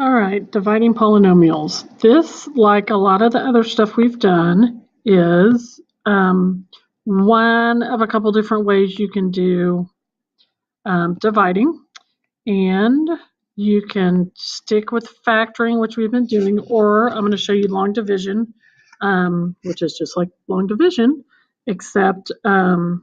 All right, dividing polynomials. This, like a lot of the other stuff we've done, is one of a couple different ways you can do dividing. And you can stick with factoring, which we've been doing, or I'm going to show you long division, which is just like long division, except we're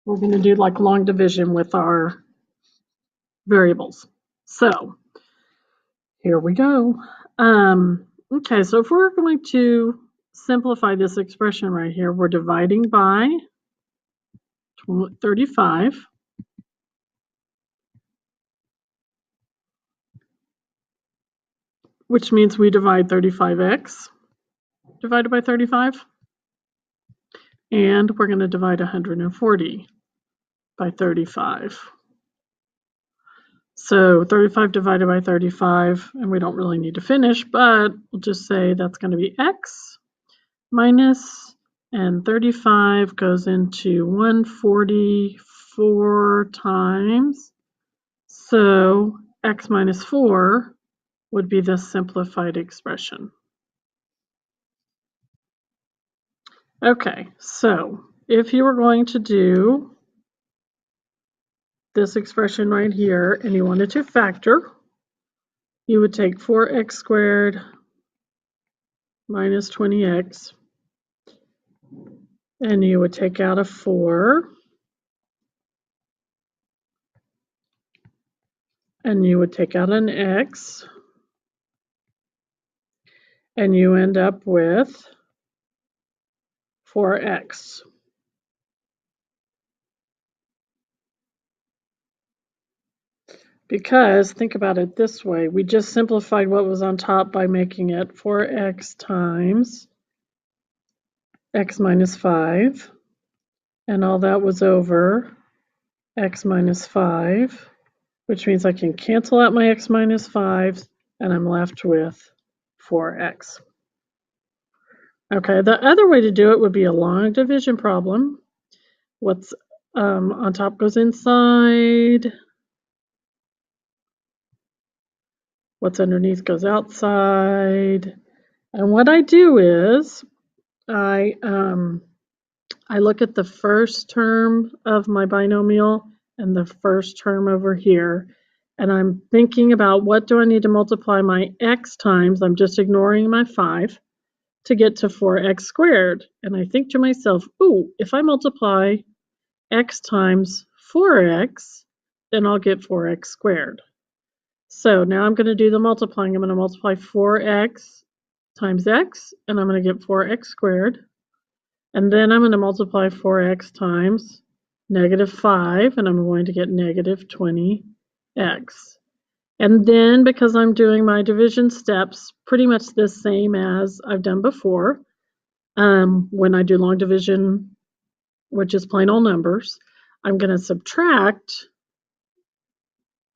going to do like long division with our variables. So here we go. Okay, so if we're going to simplify this expression right here, we're dividing by 35. Which means we divide 35x divided by 35. And we're going to divide 140 by 35. So 35 divided by 35, and we don't really need to finish, but we'll just say that's going to be x minus, and 35 goes into 144 times. So x minus 4 would be the simplified expression. Okay, so if you were going to do this expression right here and you wanted to factor, you would take 4x squared minus 20x, and you would take out a 4, and you would take out an x, and you end up with 4x. Because, think about it this way, we just simplified what was on top by making it 4x times x minus 5, and all that was over x minus 5, which means I can cancel out my x minus 5, and I'm left with 4x. Okay, the other way to do it would be a long division problem. What's on top goes inside. What's underneath goes outside. And what I do is I look at the first term of my binomial and the first term over here, and I'm thinking about what do I need to multiply my x times. I'm just ignoring my 5 to get to 4x squared. And I think to myself, ooh, if I multiply x times 4x, then I'll get 4x squared. So now I'm going to do the multiplying. I'm going to multiply 4x times x, and I'm going to get 4x squared. And then I'm going to multiply 4x times negative 5, and I'm going to get negative 20x. And then, because I'm doing my division steps pretty much the same as I've done before, when I do long division, which is plain old numbers, I'm going to subtract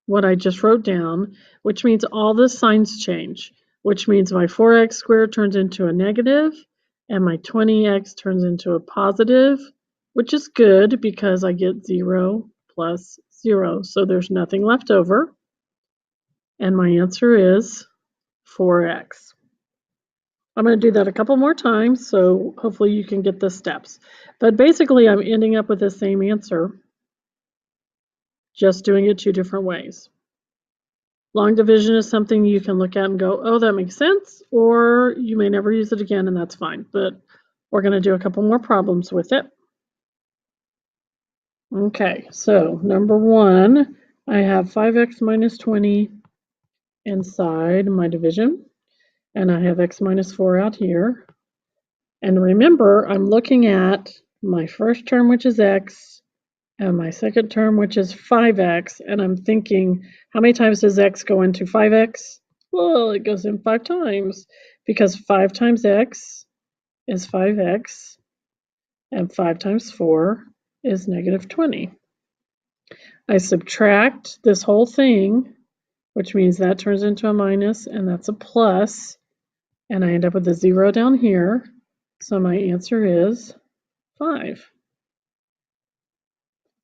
what I just wrote down, which means all the signs change, which means my 4x squared turns into a negative, and my 20x turns into a positive, which is good because I get 0 plus 0, so there's nothing left over. And my answer is 4x. I'm going to do that a couple more times, so hopefully you can get the steps. But basically, I'm ending up with the same answer, just doing it 2 different ways. Long division is something you can look at and go, oh, that makes sense, or you may never use it again, and that's fine. But we're going to do a couple more problems with it. Okay, so number 1, I have 5x minus 20 inside my division, and I have x minus 4 out here. And remember, I'm looking at my first term, which is x, and my second term, which is 5x, and I'm thinking, how many times does x go into 5x? Well, it goes in 5 times, because 5 times x is 5x, and 5 times 4 is negative 20. I subtract this whole thing, which means that turns into a minus, and that's a plus, and I end up with a 0 down here, so my answer is 5.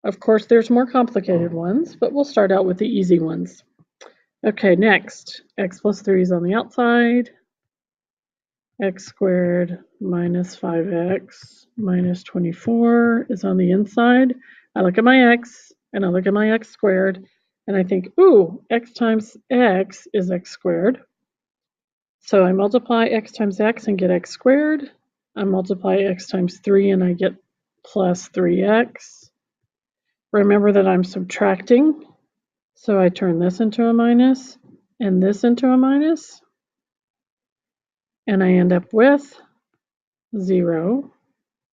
Of course, there's more complicated ones, but we'll start out with the easy ones. Okay, next, x plus 3 is on the outside. X squared minus 5x minus 24 is on the inside. I look at my x and I look at my x squared and I think, ooh, x times x is x squared. So I multiply x times x and get x squared. I multiply x times 3 and I get plus 3x. Remember that I'm subtracting, so I turn this into a minus and this into a minus, and I end up with 0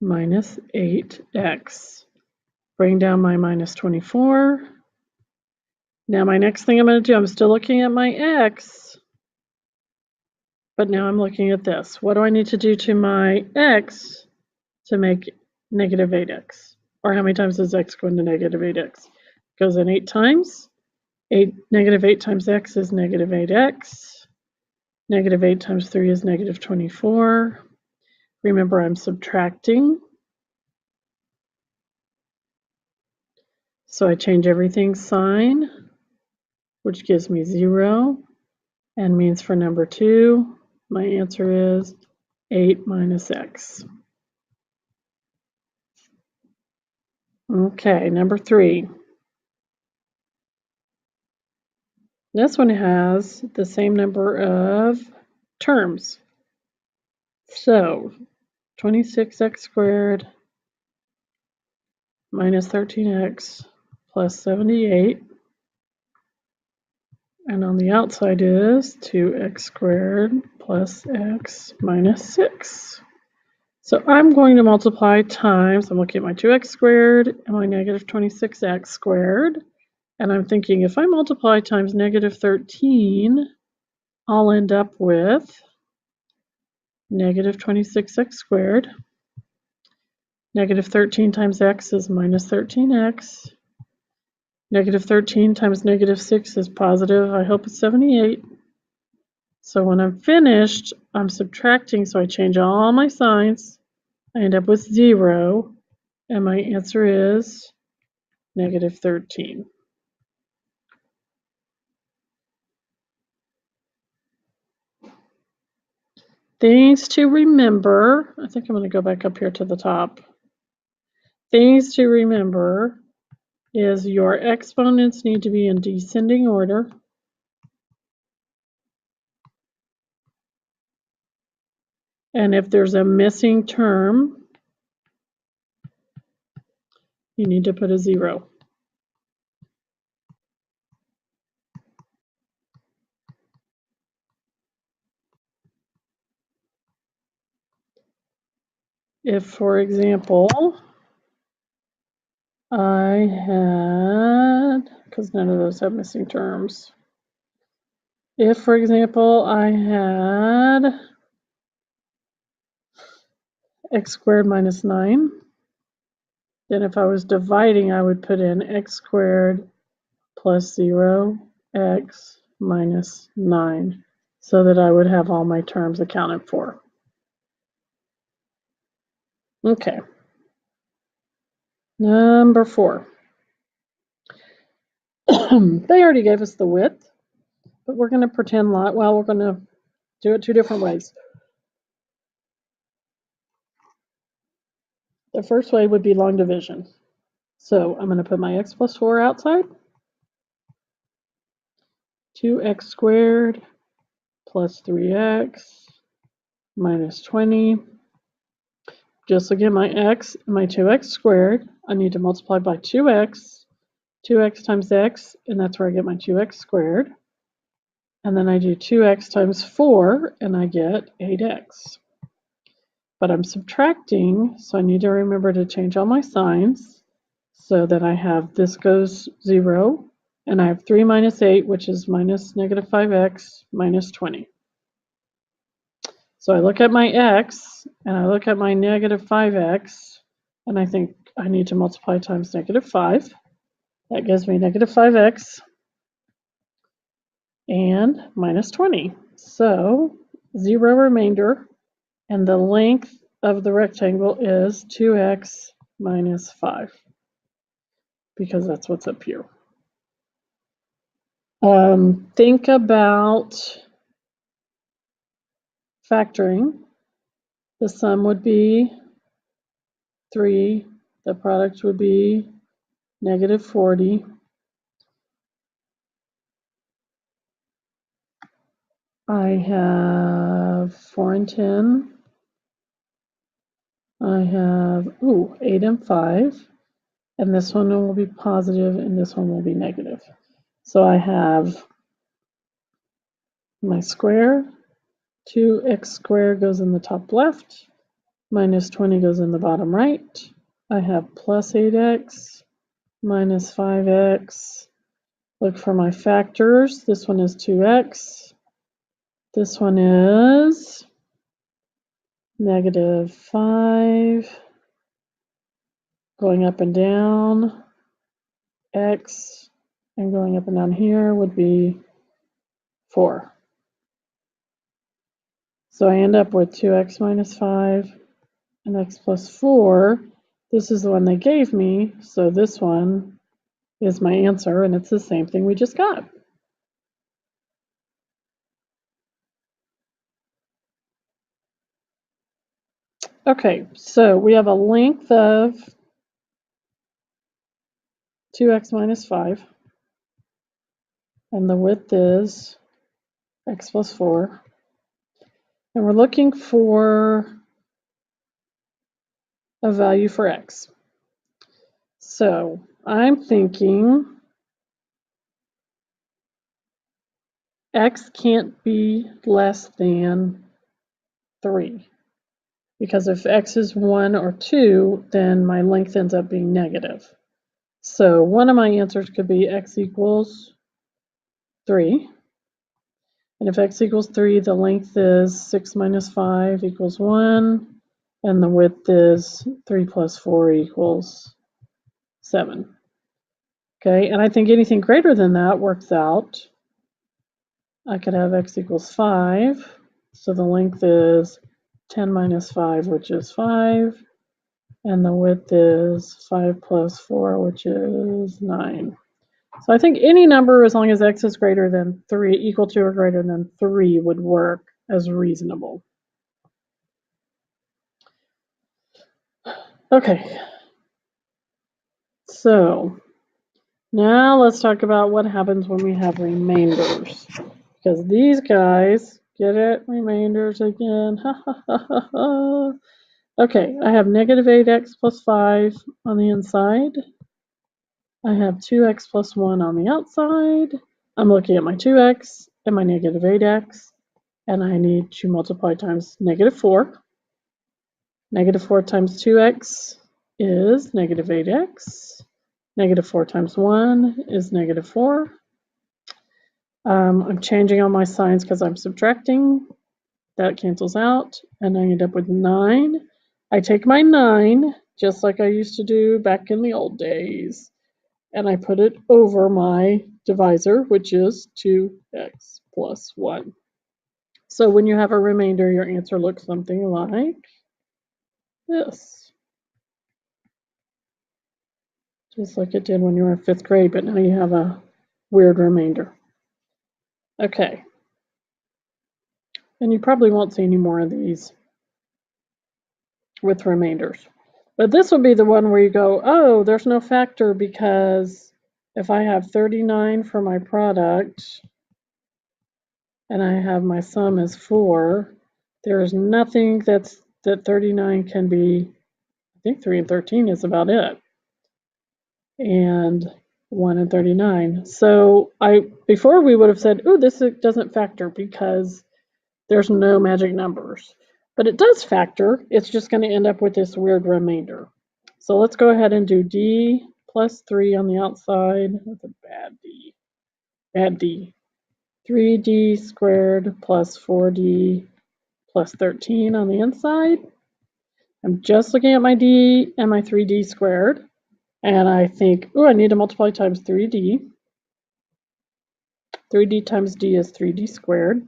minus 8x. Bring down my minus 24. Now my next thing I'm going to do, I'm still looking at my x, but now I'm looking at this. What do I need to do to my x to make negative 8x? Or how many times does x go into negative 8x? It goes in 8 times. Negative 8 times x is negative 8x. Negative 8 times 3 is negative 24. Remember, I'm subtracting. So I change everything's sign, which gives me 0, and means for number 2, my answer is 8 minus x. Okay, number 3. This one has the same number of terms. So 26x squared minus 13x plus 78. And on the outside is 2x squared plus x minus 6. So I'm going to multiply times, I'm looking at my 2x squared and my negative 26x squared. And I'm thinking if I multiply times negative 13, I'll end up with negative 26x squared. Negative 13 times x is minus 13x. Negative 13 times negative 6 is positive, I hope it's 78. So when I'm finished, I'm subtracting, so I change all my signs. I end up with 0, and my answer is negative 13. Things to remember, I think I'm going to go back up here to the top. Things to remember is your exponents need to be in descending order. And if there's a missing term, you need to put a 0. If, for example, I had, because none of those have missing terms. If, for example, I had x squared minus 9, then if I was dividing, I would put in x squared plus 0, x minus 9, so that I would have all my terms accounted for. Okay. Number 4. They already gave us the width, but we're going to pretend like, well, we're going to do it 2 different ways. The first way would be long division. So I'm going to put my x plus 4 outside. 2x squared plus 3x minus 20. Just look at my x and my 2x squared. I need to multiply by 2x. 2x times x, and that's where I get my 2x squared. And then I do 2x times 4, and I get 8x. But I'm subtracting, so I need to remember to change all my signs so that I have this goes 0, and I have 3 minus 8, which is minus negative 5x minus 20. So I look at my x, and I look at my negative 5x, and I think I need to multiply times negative 5. That gives me negative 5x and minus 20. So 0 remainder, and the length of the rectangle is 2x minus 5, because that's what's up here. Think about factoring. The sum would be 3. The product would be negative 40. I have 4 and 10. I have 8 and 5. And this one will be positive and this one will be negative. So I have my square. 2x squared goes in the top left. Minus 20 goes in the bottom right. I have plus 8x minus 5x. Look for my factors. This one is 2x. This one is negative 5. Going up and down, x. And going up and down here would be 4. So I end up with 2x minus 5 and x plus 4. This is the one they gave me, so this one is my answer, and it's the same thing we just got. Okay, so we have a length of 2x minus 5, and the width is x plus 4. And we're looking for a value for x. So I'm thinking x can't be less than 3. Because if x is 1 or 2, then my length ends up being negative. So one of my answers could be x equals 3. And if x equals 3, the length is 6 minus 5 equals 1. And the width is 3 plus 4 equals 7. Okay, and I think anything greater than that works out. I could have x equals 5. So the length is 10 minus 5, which is 5. And the width is 5 plus 4, which is 9. So I think any number, as long as x is greater than 3, equal to or greater than 3, would work as reasonable. Okay. So now let's talk about what happens when we have remainders. Because these guys, get it? Remainders again. Okay, I have negative 8x plus 5 on the inside. I have 2x plus 1 on the outside. I'm looking at my 2x and my negative 8x, and I need to multiply times negative 4. Negative 4 times 2x is negative 8x. Negative 4 times 1 is negative 4. I'm changing all my signs because I'm subtracting. That cancels out, and I end up with 9. I take my 9, just like I used to do back in the old days, and I put it over my divisor, which is 2x plus 1. So when you have a remainder, your answer looks something like this. Just like it did when you were in 5th grade, but now you have a weird remainder. Okay. And you probably won't see any more of these with remainders. But this will be the one where you go, oh, there's no factor, because if I have 39 for my product and I have my sum is 4, there is nothing that 39 can be. I think 3 and 13 is about it. And 1 and 39. So before we would have said, oh, this doesn't factor because there's no magic numbers. But it does factor. It's just going to end up with this weird remainder. So let's go ahead and do d plus 3 on the outside. That's a bad d. Bad d. 3d squared plus 4d plus 13 on the inside. I'm just looking at my d and my 3d squared. And I think, oh, I need to multiply times 3d. 3d times d is 3d squared.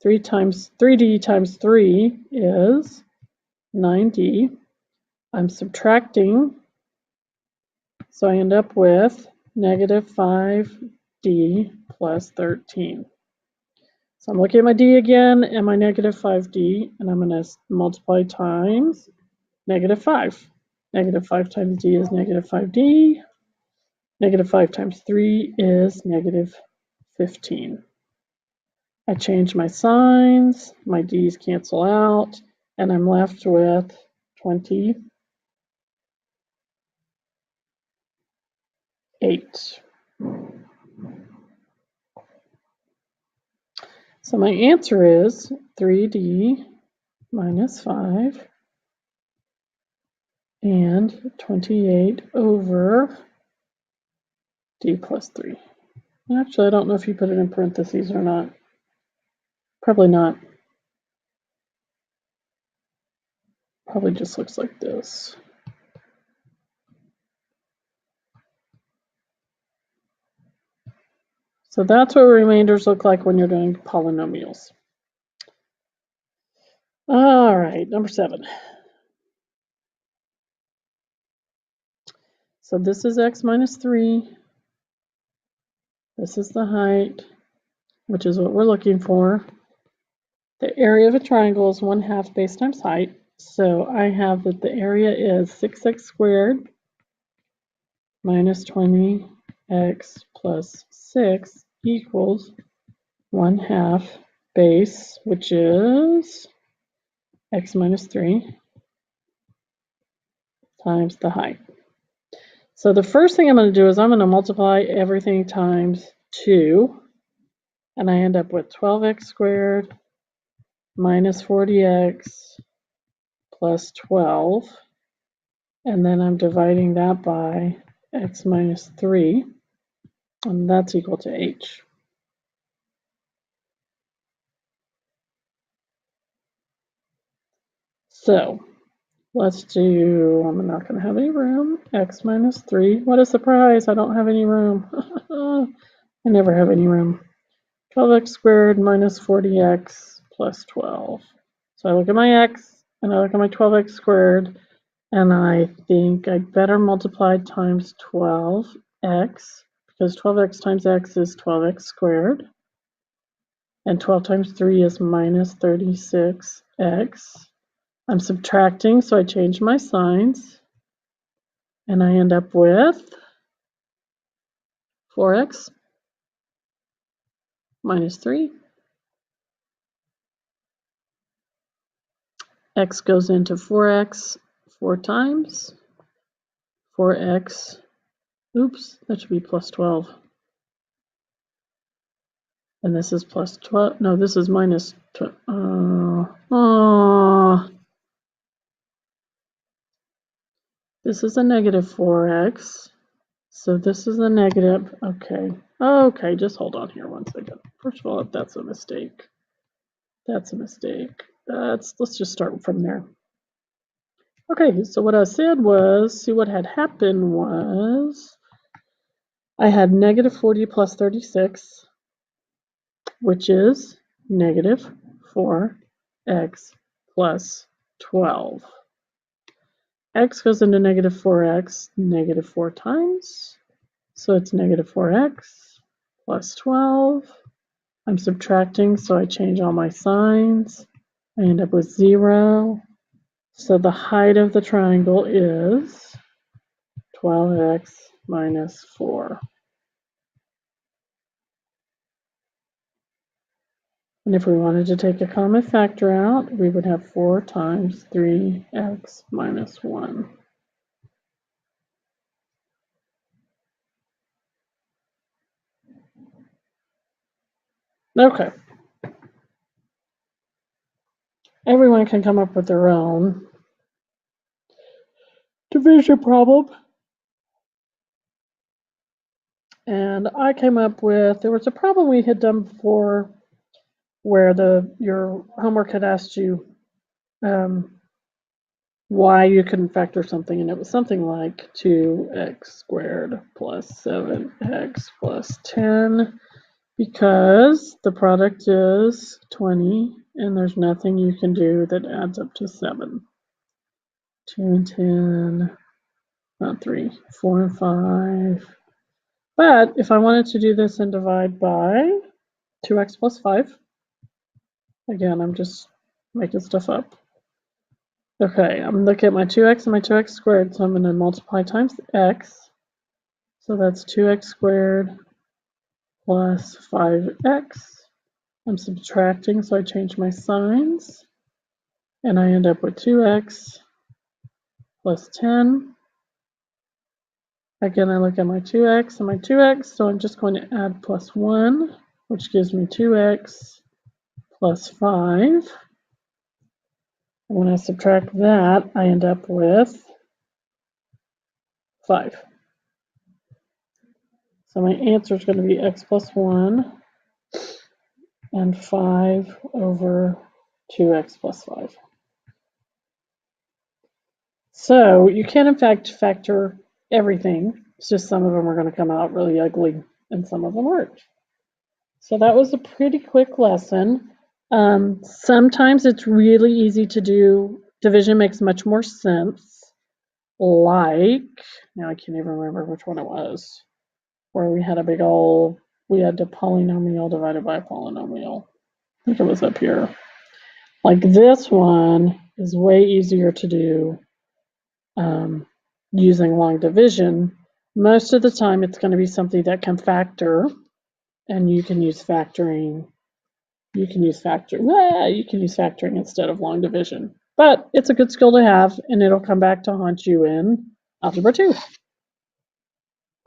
3d times 3 is 9d. I'm subtracting, so I end up with negative 5d 5d plus 13. So I'm looking at my d again and my negative 5d, and I'm going to multiply times negative 5. Negative 5 times d is negative 5d. Negative 5 times 3 is negative 15. I change my signs, my d's cancel out, and I'm left with 28. So my answer is 3d minus 5 and 28 over d plus 3. Actually, I don't know if you put it in parentheses or not. Probably not. Probably just looks like this. So that's what remainders look like when you're doing polynomials. All right, number 7. So this is x minus 3. This is the height, which is what we're looking for. The area of a triangle is 1/2 base times height. So I have that the area is 6x squared minus 20x plus 6 equals 1/2 base, which is x minus 3 times the height. So the first thing I'm going to do is I'm going to multiply everything times 2, and I end up with 12x squared minus 40x plus 12, and then I'm dividing that by x minus 3, and that's equal to h. So let's do, I'm not going to have any room, x minus 3. What a surprise, I don't have any room. I never have any room. 12x squared minus 40x plus 12. So I look at my x, and I look at my 12x squared, and I think I better multiply times 12x, because 12x times x is 12x squared, and 12 times 3 is minus 36x. I'm subtracting, so I change my signs, and I end up with 4x minus 3. X goes into 4x 4 times. 4x, oops, that should be plus 12. And this is plus 12, no, this is minus 12. This is a negative 4x. So this is a negative, okay, just hold on here one second. First of all, that's a mistake. That's a mistake. Let's just start from there. Okay, so what I said was, see what had happened was, I had negative 40 plus 36, which is negative 4x plus 12. X goes into negative 4x negative 4 times, so it's negative 4x plus 12. I'm subtracting, so I change all my signs. I end up with 0. So the height of the triangle is 12x minus 4. And if we wanted to take a common factor out, we would have 4 times 3x minus 1. Okay. Everyone can come up with their own division problem. And I came up with, there was a problem we had done before where your homework had asked you why you couldn't factor something, and it was something like 2x squared plus 7x plus 10, because the product is 20 and there's nothing you can do that adds up to 7. 2 and 10, not 3, 4 and 5, But if I wanted to do this and divide by 2x plus 5, again, I'm just making stuff up. Okay, I'm looking at my 2x and my 2x squared, so I'm going to multiply times x. So that's 2x squared plus 5x. I'm subtracting, so I change my signs. And I end up with 2x plus 10. Again, I look at my 2x and my 2x, so I'm just going to add plus 1, which gives me 2x plus 5. And when I subtract that, I end up with 5. So my answer is going to be x plus 1 and 5 over 2x plus 5. So you can, in fact, factor everything. It's just some of them are going to come out really ugly and some of them aren't. So that was a pretty quick lesson. Sometimes it's really easy to do. Division makes much more sense. Like, now I can't even remember which one it was, where we had a big old, we had a polynomial divided by a polynomial. I think it was up here. Like this one is way easier to do using long division. Most of the time it's going to be something that can factor, and you can use factoring. You can use factoring instead of long division. But it's a good skill to have, and it'll come back to haunt you in Algebra 2.